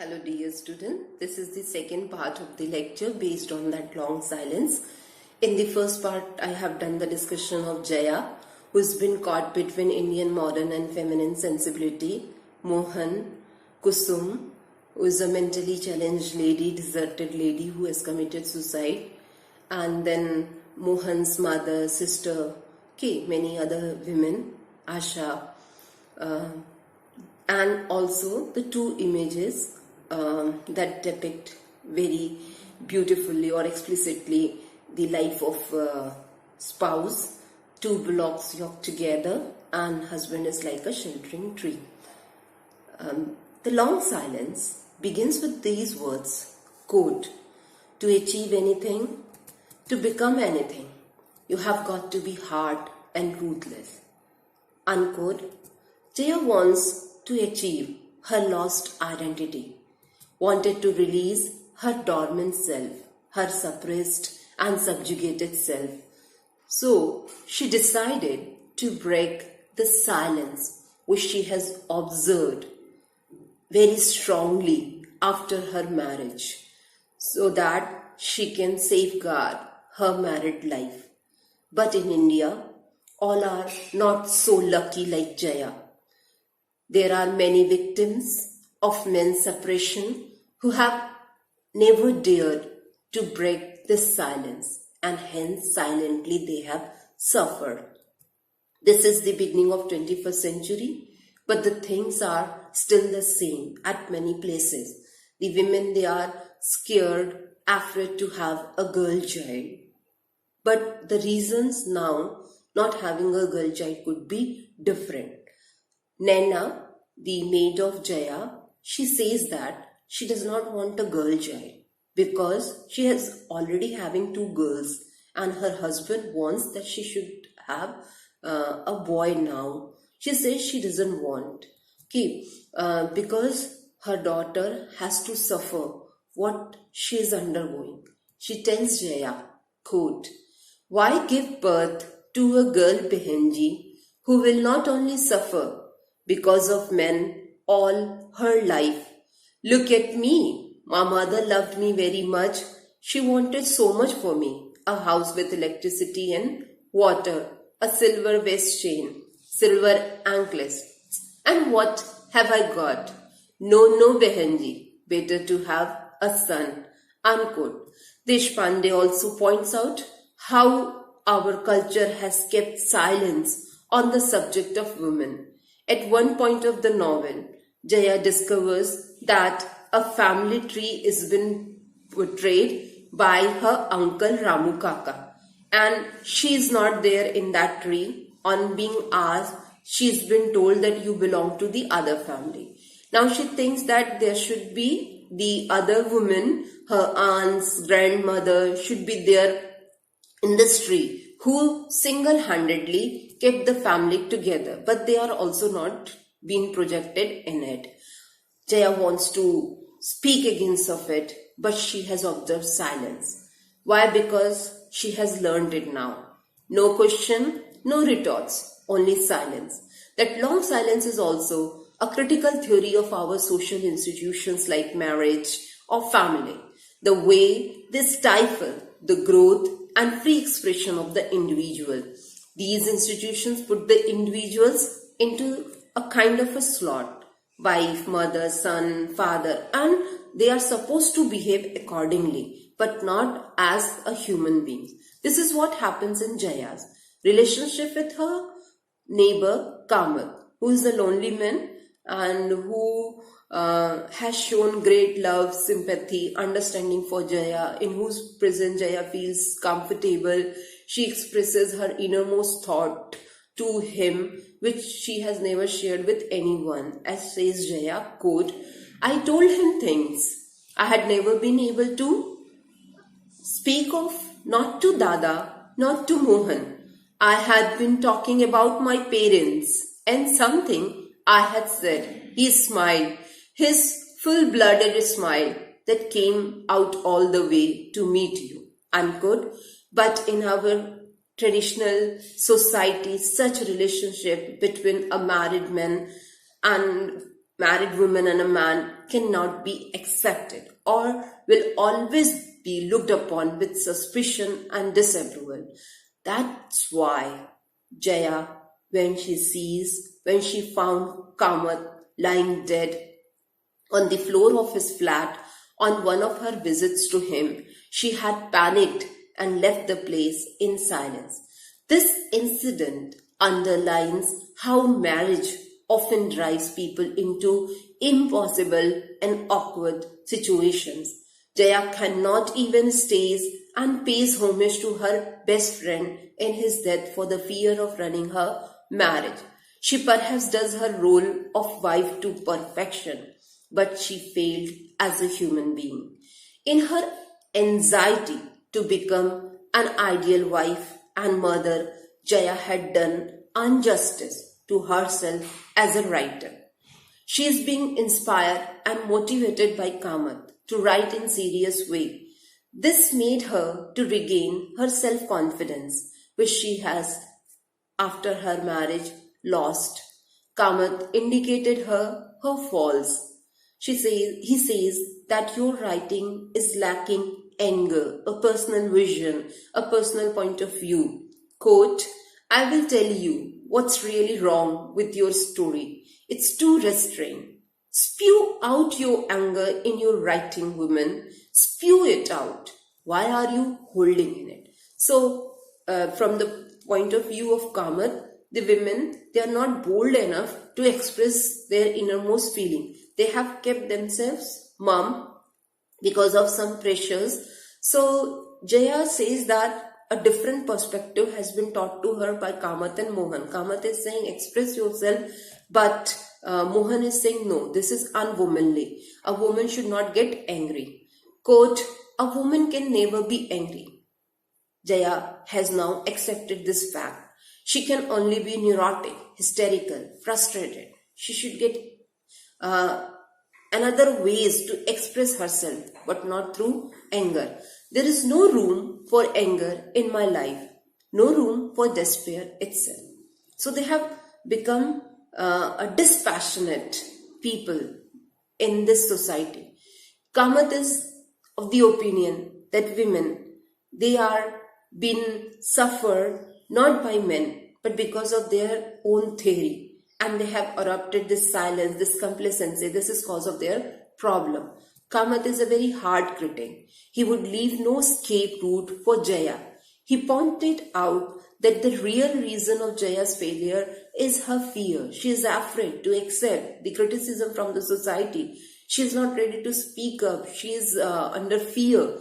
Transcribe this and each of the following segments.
Hello dear student, this is the second part of the lecture based on that long silence. In the first part, I have done the discussion of Jaya, who's been caught between Indian modern and feminine sensibility, Mohan, Kusum, who is a mentally challenged lady, deserted lady who has committed suicide, and then Mohan's mother, sister, many other women, Asha, and also the two images that depict very beautifully or explicitly the life of spouse, two bullocks yoked together, and husband is like a sheltering tree. The long silence begins with these words, quote, "To achieve anything, to become anything, you have got to be hard and ruthless." Unquote. Jaya wants to achieve her lost identity, wanted to release her dormant self, her suppressed and subjugated self. So she decided to break the silence which she has observed very strongly after her marriage, so that she can safeguard her married life. But in India, all are not so lucky like Jaya. There are many victims of men's suppression who have never dared to break this silence, and hence silently they have suffered. This is the beginning of 21st century, but the things are still the same at many places. The women, they are scared, afraid to have a girl child. But the reasons now not having a girl child could be different. Naina, the maid of Jaya, she says that she does not want a girl child because she is already having two girls and her husband wants that she should have a boy now. She says she doesn't want, because her daughter has to suffer what she is undergoing. She tells Jaya, quote, "Why give birth to a girl Behenji who will not only suffer because of men all her life? Look at me. My mother loved me very much. She wanted so much for me. A house with electricity and water, a silver waist chain, silver anklets. And what have I got? No, Behenji. Better to have a son." Unquote. Deshpande also points out how our culture has kept silence on the subject of women. At one point of the novel, Jaya discovers that a family tree is been portrayed by her uncle Ramu Kaka, and she is not there in that tree. On being asked, she's been told that you belong to the other family. Now she thinks that there should be the other woman, her aunts, grandmother should be there in this tree, who single-handedly kept the family together, but they are also not being projected in it. Jaya wants to speak against of it, but she has observed silence. Why? Because she has learned it now. No question, no retorts, only silence. That long silence is also a critical theory of our social institutions like marriage or family. The way they stifle the growth and free expression of the individual. These institutions put the individuals into a kind of a slot. Wife, mother, son, father, and they are supposed to behave accordingly, but not as a human being. This is what happens in Jaya's relationship with her neighbor Kamal, who is a lonely man and who has shown great love, sympathy, understanding for Jaya, in whose presence Jaya feels comfortable. She expresses her innermost thought to him, which she has never shared with anyone. As says Jaya, quote, "I told him things I had never been able to speak of, not to Dada, not to Mohan. I had been talking about my parents and something I had said. He smiled, his full-blooded smile that came out all the way to meet you." Unquote. But in our traditional society, such a relationship between a married man and married woman and a man cannot be accepted or will always be looked upon with suspicion and disapproval. That's why Jaya, when she found Kamath lying dead on the floor of his flat on one of her visits to him, she had panicked and left the place in silence. This incident underlines how marriage often drives people into impossible and awkward situations. Jaya cannot even stays and pays homage to her best friend in his death for the fear of running her marriage. She perhaps does her role of wife to perfection, but she failed as a human being. In her anxiety to become an ideal wife and mother, Jaya had done injustice to herself as a writer. She is being inspired and motivated by Kamath to write in serious way. This made her to regain her self-confidence, which she has, after her marriage, lost. Kamath indicated her faults. He says that your writing is lacking anger, a personal vision, a personal point of view. Quote, I will tell you what's really wrong with your story. It's too restrained. Spew out your anger in your writing, woman. Spew it out. Why are you holding in it? So, from the point of view of Kamath, the women, they are not bold enough to express their innermost feeling. They have kept themselves mum because of some pressures. So, Jaya says that a different perspective has been taught to her by Kamath and Mohan. Kamath is saying express yourself, but Mohan is saying no, this is unwomanly. A woman should not get angry. Quote, a woman can never be angry. Jaya has now accepted this fact. She can only be neurotic, hysterical, frustrated. She should get another ways to express herself, but not through anger. There is no room for anger in my life, no room for despair itself. So they have become a dispassionate people in this society. Kamath is of the opinion that women, they are being suffered not by men, but because of their own theory. And they have adopted this silence, this complacency. This is cause of their problem. Kamath is a very hard critic. He would leave no escape route for Jaya. He pointed out that the real reason of Jaya's failure is her fear. She is afraid to accept the criticism from the society. She is not ready to speak up. She is under fear.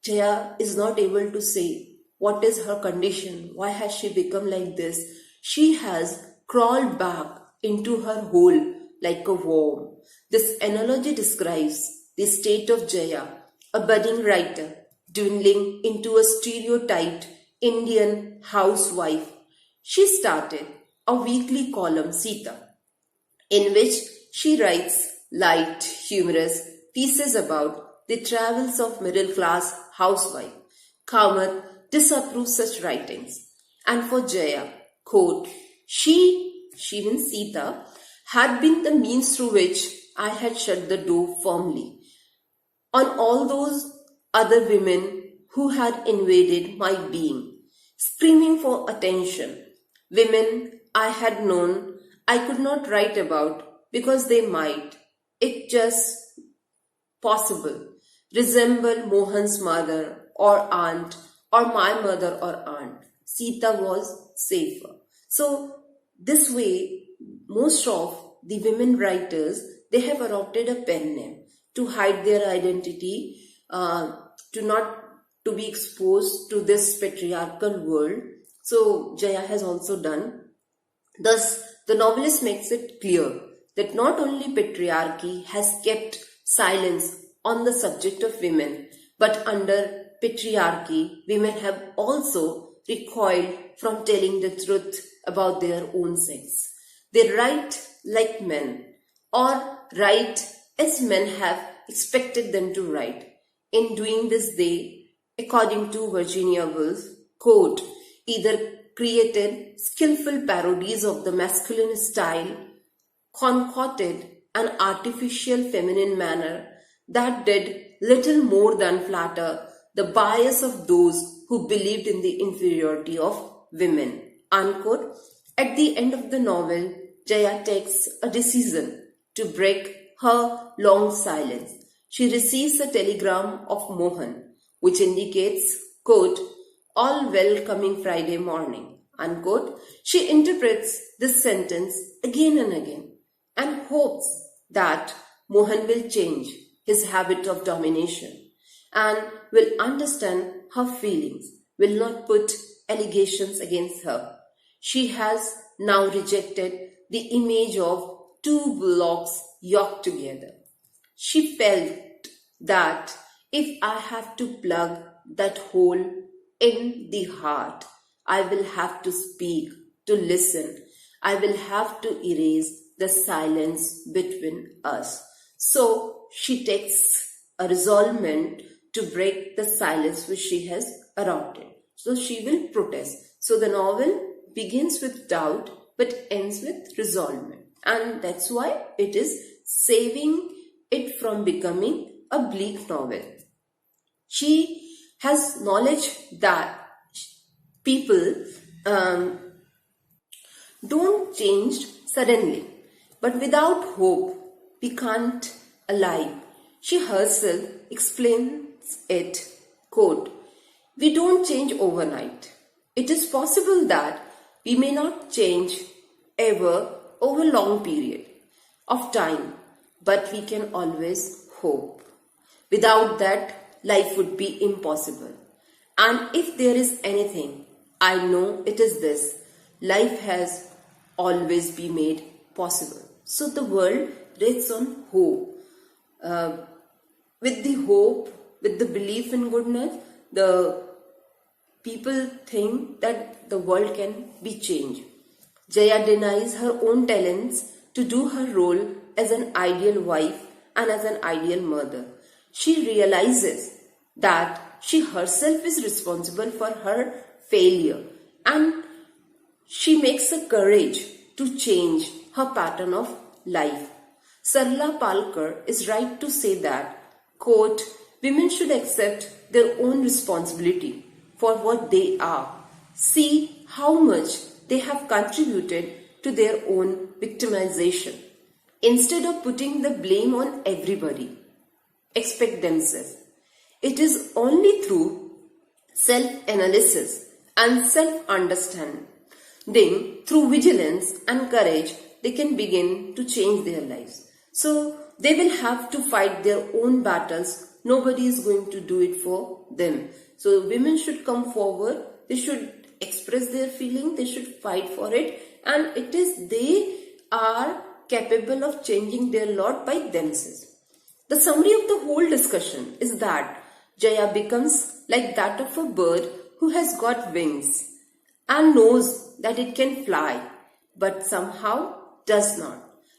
Jaya is not able to say what is her condition. Why has she become like this? She has crawled back into her hole like a worm. This analogy describes the state of Jaya, a budding writer, dwindling into a stereotyped Indian housewife. She started a weekly column, Sita, in which she writes light, humorous pieces about the travels of middle-class housewife. Kamath disapproves such writings. And for Jaya, quote, she means Sita, had been the means through which I had shut the door firmly on all those other women who had invaded my being, screaming for attention. Women I had known I could not write about because they might, it just possible, resemble Mohan's mother or aunt or my mother or aunt. Sita was safer. So this way, most of the women writers, they have adopted a pen name to hide their identity, to be exposed to this patriarchal world. So Jaya has also done. Thus, the novelist makes it clear that not only patriarchy has kept silence on the subject of women, but under patriarchy, women have also recoiled from telling the truth about their own sex. They write like men, or write as men have expected them to write. In doing this, they, according to Virginia Woolf, quote, either created skillful parodies of the masculine style, concocted an artificial feminine manner that did little more than flatter the bias of those who believed in the inferiority of women. Unquote. At the end of the novel, Jaya takes a decision to break her long silence. She receives a telegram of Mohan, which indicates, quote, all well coming Friday morning, unquote. She interprets this sentence again and again and hopes that Mohan will change his habit of domination and will understand her feelings, will not put allegations against her. She has now rejected the image of two bullocks yoked together. She felt that if I have to plug that hole in the heart, I will have to speak, to listen. I will have to erase the silence between us. So she takes a resolvement to break the silence which she has erupted. So she will protest. So the novel begins with doubt but ends with resolvement. And that's why it is saving it from becoming a bleak novel. She has knowledge that people don't change suddenly. But without hope, we can't alive. She herself explains it, quote, we don't change overnight. It is possible that we may not change ever over a long period of time, but we can always hope. Without that, life would be impossible. And if there is anything, I know it is this. Life has always been made possible. So the world rests on hope. With the hope, with the belief in goodness, the people think that the world can be changed. Jaya denies her own talents to do her role as an ideal wife and as an ideal mother. She realizes that she herself is responsible for her failure and she makes a courage to change her pattern of life. Sarla Palkar is right to say that, quote, women should accept their own responsibility for what they are. See how much they have contributed to their own victimization. Instead of putting the blame on everybody, expect themselves. It is only through self-analysis and self-understanding, through vigilance and courage, they can begin to change their lives. So they will have to fight their own battles. Nobody is going to do it for them. So women should come forward. They should express their feeling. They should fight for it. And it is they are capable of changing their lot by themselves. The summary of the whole discussion is that Jaya becomes like that of a bird who has got wings and knows that it can fly, but somehow does not.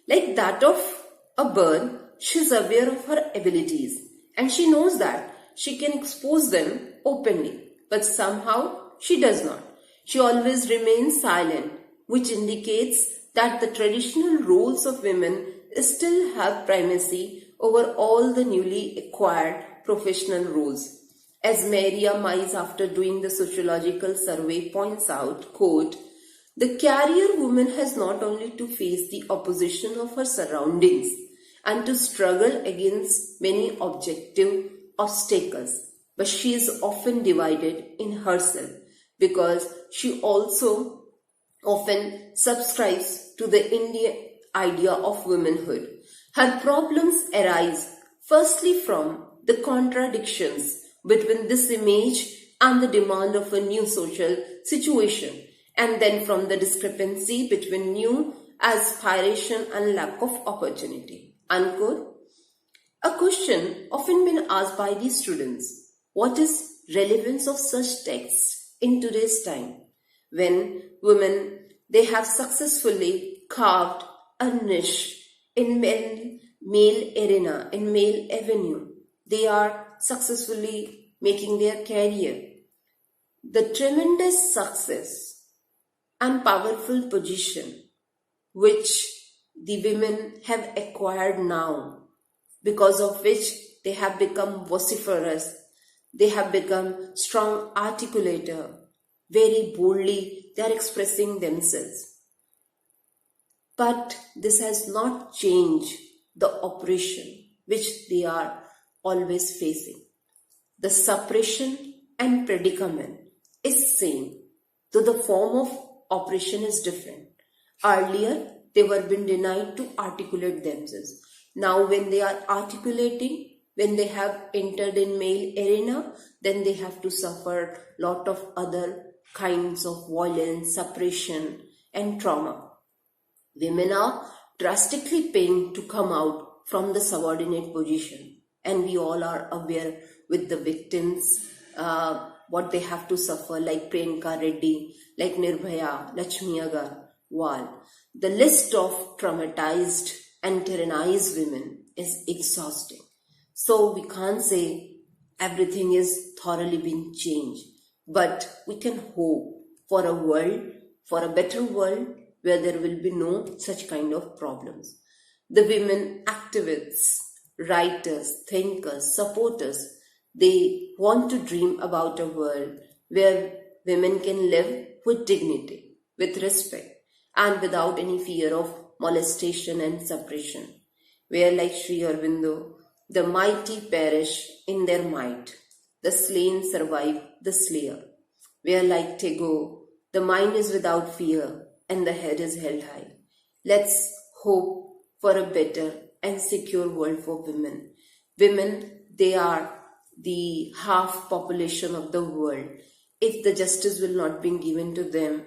Like that of a bird, she is aware of her abilities and she knows that she can expose them openly, but somehow she does not. She always remains silent, which indicates that the traditional roles of women still have primacy over all the newly acquired professional roles. As Maria Mize, after doing the sociological survey, points out, quote, the career woman has not only to face the opposition of her surroundings and to struggle against many objective obstacles, but she is often divided in herself because she also often subscribes to the Indian idea of womanhood. Her problems arise firstly from the contradictions between this image and the demand of a new social situation, and then from the discrepancy between new aspiration and lack of opportunity. Unquote. A question often been asked by these students, what is relevance of such texts in today's time when women, they have successfully carved a niche in male arena, in male avenue. They are successfully making their career. The tremendous success and powerful position which the women have acquired now, because of which they have become vociferous, they have become strong articulator, very boldly they are expressing themselves. But this has not changed the oppression which they are always facing. The suppression and predicament is same, though the form of oppression is different. Earlier, they were being denied to articulate themselves. Now, when they are articulating, when they have entered in male arena, then they have to suffer lot of other kinds of violence, suppression, and trauma. Women are drastically paying to come out from the subordinate position, and we all are aware with the victims what they have to suffer, like Priyanka Reddy, like Nirbhaya, Lakshmi Agarwal. The list of traumatized and tyrannized women is exhausting. So we can't say everything is thoroughly been changed, but we can hope for a world, for a better world where there will be no such kind of problems. The women activists, writers, thinkers, supporters, they want to dream about a world where women can live with dignity, with respect, and without any fear of molestation and suppression. Where, like Sri Aurobindo, the mighty perish in their might, the slain survive the slayer. Where, like Tagore, the mind is without fear and the head is held high. Let's hope for a better and secure world for women. Women, they are the half population of the world. If the justice will not be given to them,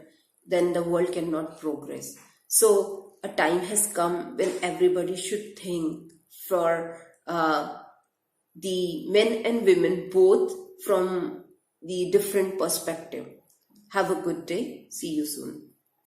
then the world cannot progress. So a time has come when everybody should think for the men and women both from the different perspective. Have a good day. See you soon.